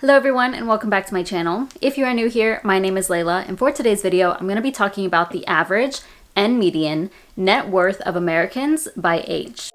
Hello everyone and welcome back to my channel. If you are new here, my name is Layla, and for today's video, I'm going to be talking about the average and median net worth of Americans by age.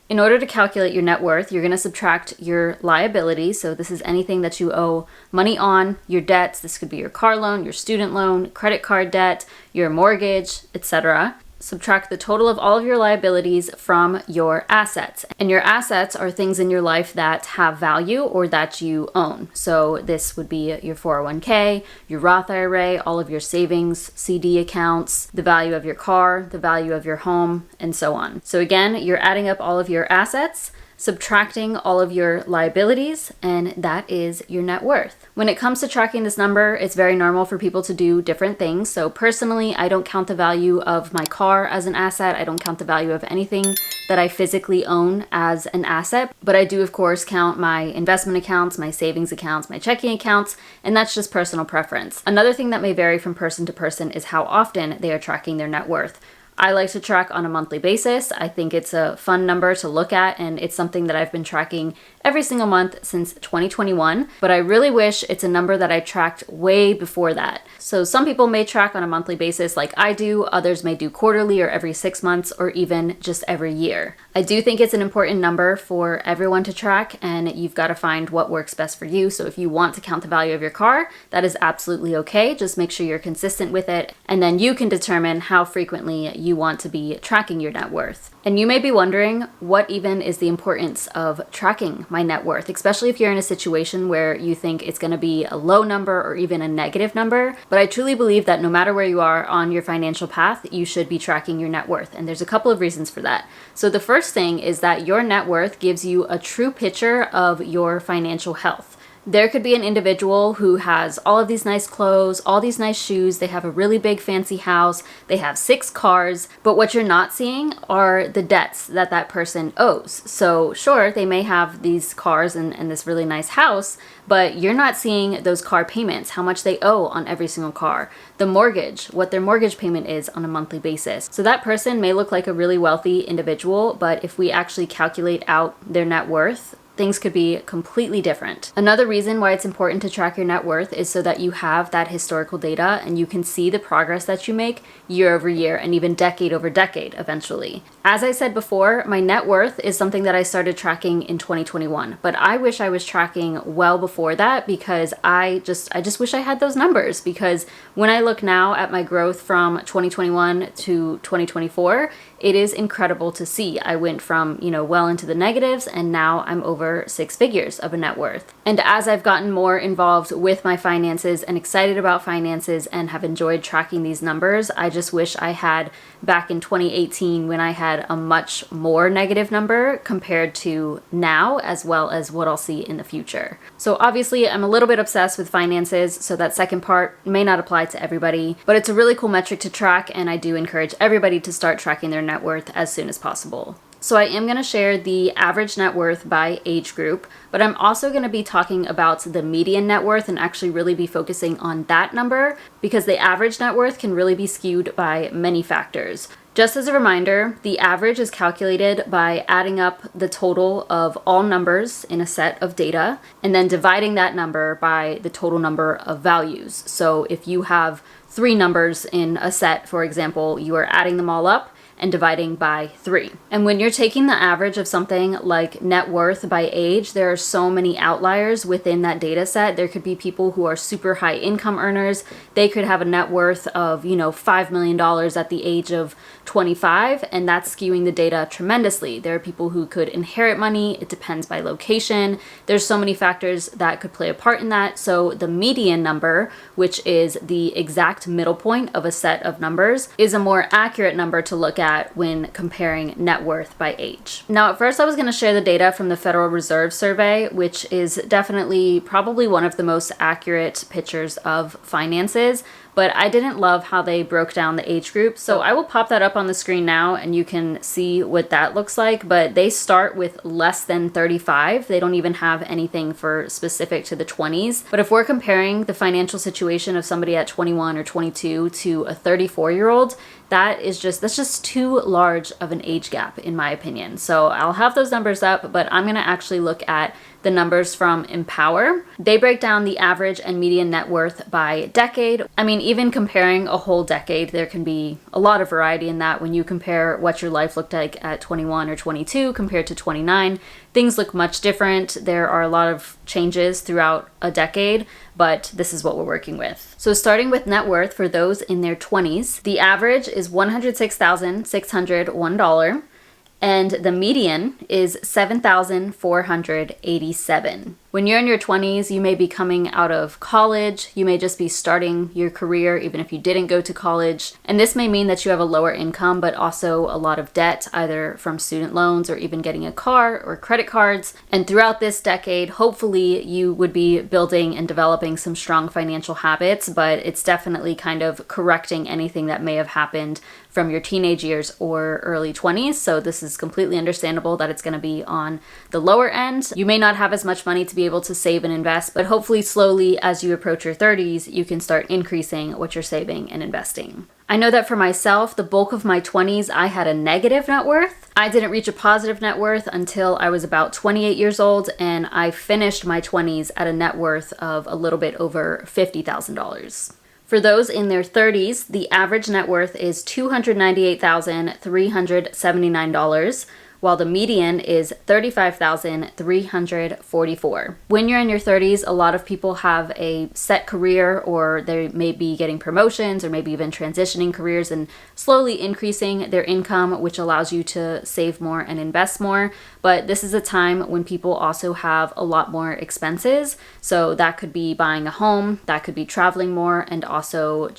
In order to calculate your net worth, you're going to subtract your liabilities. So this is anything that you owe money on, your debts. This could be your car loan, your student loan, credit card debt, your mortgage, etc. Subtract the total of all of your liabilities from your assets. And your assets are things in your life that have value or that you own. So this would be your 401k, your Roth IRA, all of your savings, CD accounts, the value of your car, the value of your home, and so on. So again, you're adding up all of your assets, subtracting all of your liabilities, and that is your net worth. When it comes to tracking this number, it's very normal for people to do different things. So personally, I don't count the value of my car as an asset. I don't count the value of anything that I physically own as an asset, but I do of course count my investment accounts, my savings accounts, my checking accounts, and that's just personal preference. Another thing that may vary from person to person is how often they are tracking their net worth. I like to track on a monthly basis. I think it's a fun number to look at, and it's something that I've been tracking every single month since 2021, but I really wish it's a number that I tracked way before that. So some people may track on a monthly basis like I do, others may do quarterly or every 6 months or even just every year. I do think it's an important number for everyone to track, and you've got to find what works best for you. So if you want to count the value of your car, that is absolutely okay. Just make sure you're consistent with it, and then you can determine how frequently you want to be tracking your net worth. And you may be wondering, what even is the importance of tracking my net worth, especially if you're in a situation where you think it's going to be a low number or even a negative number. But I truly believe that no matter where you are on your financial path, you should be tracking your net worth. And there's a couple of reasons for that. So the first thing is that your net worth gives you a true picture of your financial health. There could be an individual who has all of these nice clothes, all these nice shoes, they have a really big fancy house, they have 6 cars, but what you're not seeing are the debts that that person owes. So sure, they may have these cars and this really nice house, but you're not seeing those car payments, how much they owe on every single car, the mortgage, what their mortgage payment is on a monthly basis. So that person may look like a really wealthy individual, but if we actually calculate out their net worth, things could be completely different. Another reason why it's important to track your net worth is so that you have that historical data and you can see the progress that you make year over year and even decade over decade eventually. As I said before, my net worth is something that I started tracking in 2021, but I wish I was tracking well before that because I just wish I had those numbers, because when I look now at my growth from 2021 to 2024, it is incredible to see. I went from, well into the negatives, and now I'm over 6 figures of a net worth. And as I've gotten more involved with my finances and excited about finances and have enjoyed tracking these numbers, I just wish I had back in 2018 when I had a much more negative number compared to now, as well as what I'll see in the future. So obviously I'm a little bit obsessed with finances, so that second part may not apply to everybody, but it's a really cool metric to track, and I do encourage everybody to start tracking their net worth as soon as possible. So I am going to share the average net worth by age group, but I'm also going to be talking about the median net worth and actually really be focusing on that number, because the average net worth can really be skewed by many factors. Just as a reminder, the average is calculated by adding up the total of all numbers in a set of data and then dividing that number by the total number of values. So if you have 3 numbers in a set, for example, you are adding them all up and dividing by 3. And when you're taking the average of something like net worth by age, there are so many outliers within that data set. There could be people who are super high income earners. They could have a net worth of, $5 million at the age of 25, and that's skewing the data tremendously. There are people who could inherit money. It depends by location. There's so many factors that could play a part in that. So the median number, which is the exact middle point of a set of numbers, is a more accurate number to look at when comparing net worth by age. Now, at first I was going to share the data from the Federal Reserve Survey, which is definitely probably one of the most accurate pictures of finances, but I didn't love how they broke down the age group. So I will pop that up on the screen now and you can see what that looks like. But they start with less than 35. They don't even have anything for specific to the 20s. But if we're comparing the financial situation of somebody at 21 or 22 to a 34-year-old, that's just too large of an age gap in my opinion. So I'll have those numbers up, but I'm going to actually look at the numbers from Empower. They break down the average and median net worth by decade. I mean, even comparing a whole decade, there can be a lot of variety in that. When you compare what your life looked like at 21 or 22 compared to 29, things look much different. There are a lot of changes throughout a decade, but this is what we're working with. So starting with net worth for those in their 20s, the average is $106,601. And the median is $7,487. When you're in your 20s, you may be coming out of college, you may just be starting your career even if you didn't go to college. And this may mean that you have a lower income, but also a lot of debt, either from student loans or even getting a car or credit cards. And throughout this decade, hopefully you would be building and developing some strong financial habits, but it's definitely kind of correcting anything that may have happened from your teenage years or early 20s. So this is completely understandable that it's going to be on the lower end. You may not have as much money to be able to save and invest, but hopefully slowly as you approach your 30s, you can start increasing what you're saving and investing. I know that for myself, the bulk of my 20s, I had a negative net worth. I didn't reach a positive net worth until I was about 28 years old, and I finished my 20s at a net worth of a little bit over $50,000. For those in their 30s, the average net worth is $298,379, while the median is $35,344. When you're in your 30s, a lot of people have a set career, or they may be getting promotions or maybe even transitioning careers and slowly increasing their income, which allows you to save more and invest more. But this is a time when people also have a lot more expenses. So that could be buying a home, that could be traveling more, and also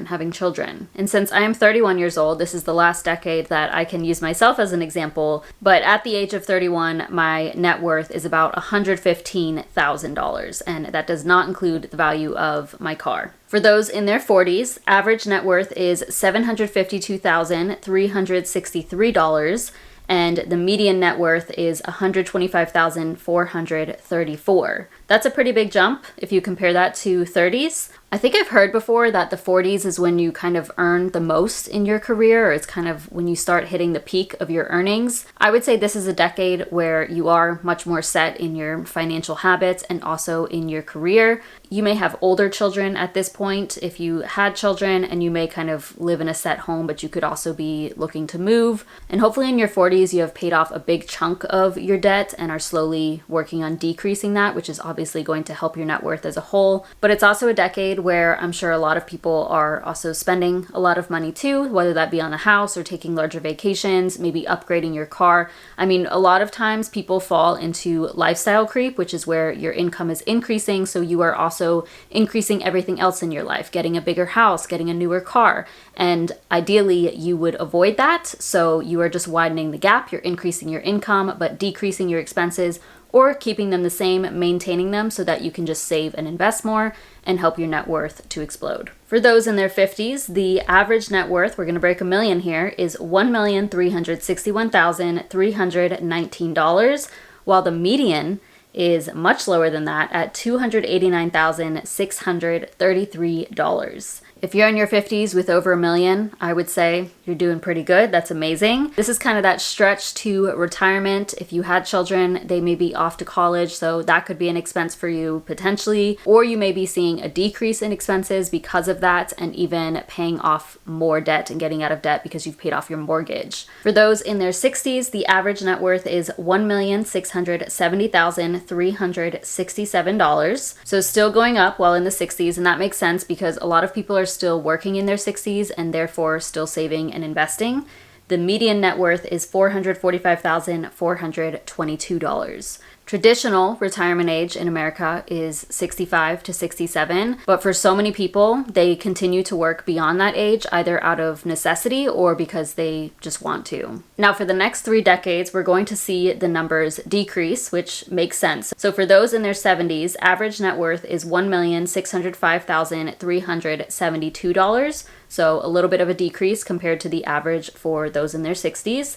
having children. And since I am 31 years old, this is the last decade that I can use myself as an example. But at the age of 31, my net worth is about $115,000, and that does not include the value of my car. For those in their 40s, average net worth is $752,363, and the median net worth is $125,434. That's a pretty big jump if you compare that to 30s. I think I've heard before that the 40s is when you kind of earn the most in your career, or it's kind of when you start hitting the peak of your earnings. I would say this is a decade where you are much more set in your financial habits and also in your career. You may have older children at this point if you had children, and you may kind of live in a set home, but you could also be looking to move. And hopefully in your 40s, you have paid off a big chunk of your debt and are slowly working on decreasing that, which is obviously going to help your net worth as a whole. But it's also a decade where I'm sure a lot of people are also spending a lot of money too, whether that be on a house or taking larger vacations, maybe upgrading your car. I mean, a lot of times people fall into lifestyle creep, which is where your income is increasing, so you are also increasing everything else in your life, getting a bigger house, getting a newer car. And ideally, you would avoid that. So you are just widening the gap. You're increasing your income, but decreasing your expenses, or keeping them the same, maintaining them so that you can just save and invest more and help your net worth to explode. For those in their 50s, the average net worth, we're going to break a million here, is $1,361,319, while the median is much lower than that at $289,633. If you're in your 50s with over $1 million, I would say you're doing pretty good. That's amazing. This is kind of that stretch to retirement. If you had children, they may be off to college, so that could be an expense for you potentially. Or you may be seeing a decrease in expenses because of that, and even paying off more debt and getting out of debt because you've paid off your mortgage. For those in their 60s, the average net worth is $1,670,367. So still going up while in the 60s, and that makes sense because a lot of people are still working in their 60s and therefore still saving and investing. The median net worth is $445,422. Traditional retirement age in America is 65 to 67, but for so many people, they continue to work beyond that age, either out of necessity or because they just want to. Now, for the next 3 decades, we're going to see the numbers decrease, which makes sense. So for those in their 70s, average net worth is $1,605,372. So a little bit of a decrease compared to the average for those in their 60s.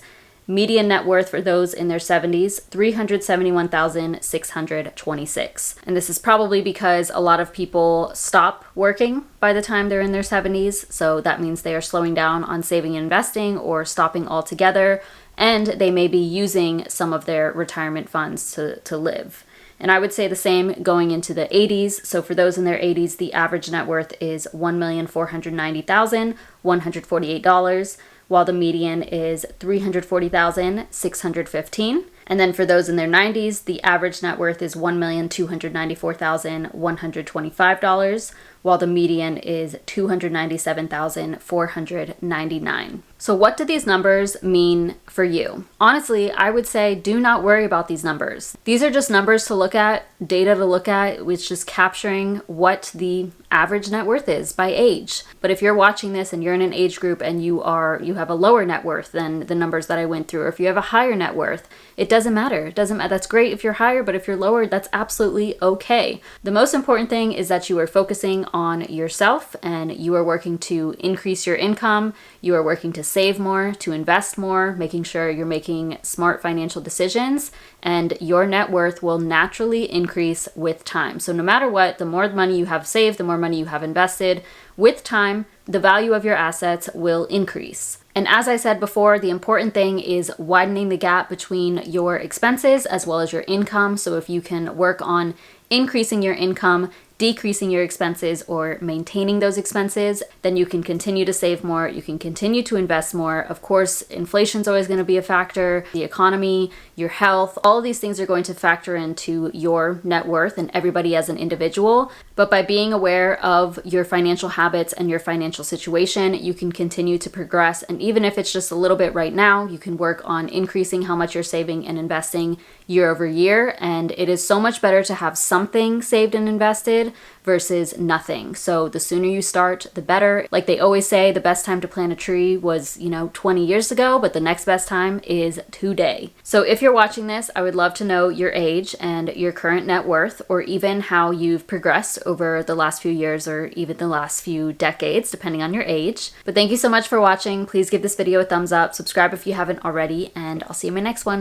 Median net worth for those in their 70s, $371,626. And this is probably because a lot of people stop working by the time they're in their 70s. So that means they are slowing down on saving and investing or stopping altogether. And they may be using some of their retirement funds to live. And I would say the same going into the 80s. So for those in their 80s, the average net worth is $1,490,148, while the median is $340,615. And then for those in their 90s, the average net worth is $1,294,125, while the median is $297,499. So what do these numbers mean for you? Honestly, I would say do not worry about these numbers. These are just numbers to look at, data to look at, which is just capturing what the average net worth is by age. But if you're watching this and you're in an age group and you have a lower net worth than the numbers that I went through, or if you have a higher net worth, it doesn't matter. It doesn't matter. That's great if you're higher, but if you're lower, that's absolutely okay. The most important thing is that you are focusing on yourself and you are working to increase your income. You are working to save more, to invest more, making sure you're making smart financial decisions, and your net worth will naturally increase with time. So no matter what, the more money you have saved, the more money you have invested, with time, the value of your assets will increase. And as I said before, the important thing is widening the gap between your expenses as well as your income. So if you can work on increasing your income, decreasing your expenses, or maintaining those expenses, then you can continue to save more, you can continue to invest more. Of course, inflation's always going to be a factor, the economy, your health, all of these things are going to factor into your net worth and everybody as an individual. But by being aware of your financial habits and your financial situation, you can continue to progress. And even if it's just a little bit right now, you can work on increasing how much you're saving and investing year over year. And it is so much better to have something saved and invested versus nothing. So the sooner you start, the better. Like they always say, the best time to plant a tree was, 20 years ago, but the next best time is today. So if you're watching this, I would love to know your age and your current net worth, or even how you've progressed over the last few years or even the last few decades, depending on your age. But thank you so much for watching. Please give this video a thumbs up, subscribe if you haven't already, and I'll see you in my next one.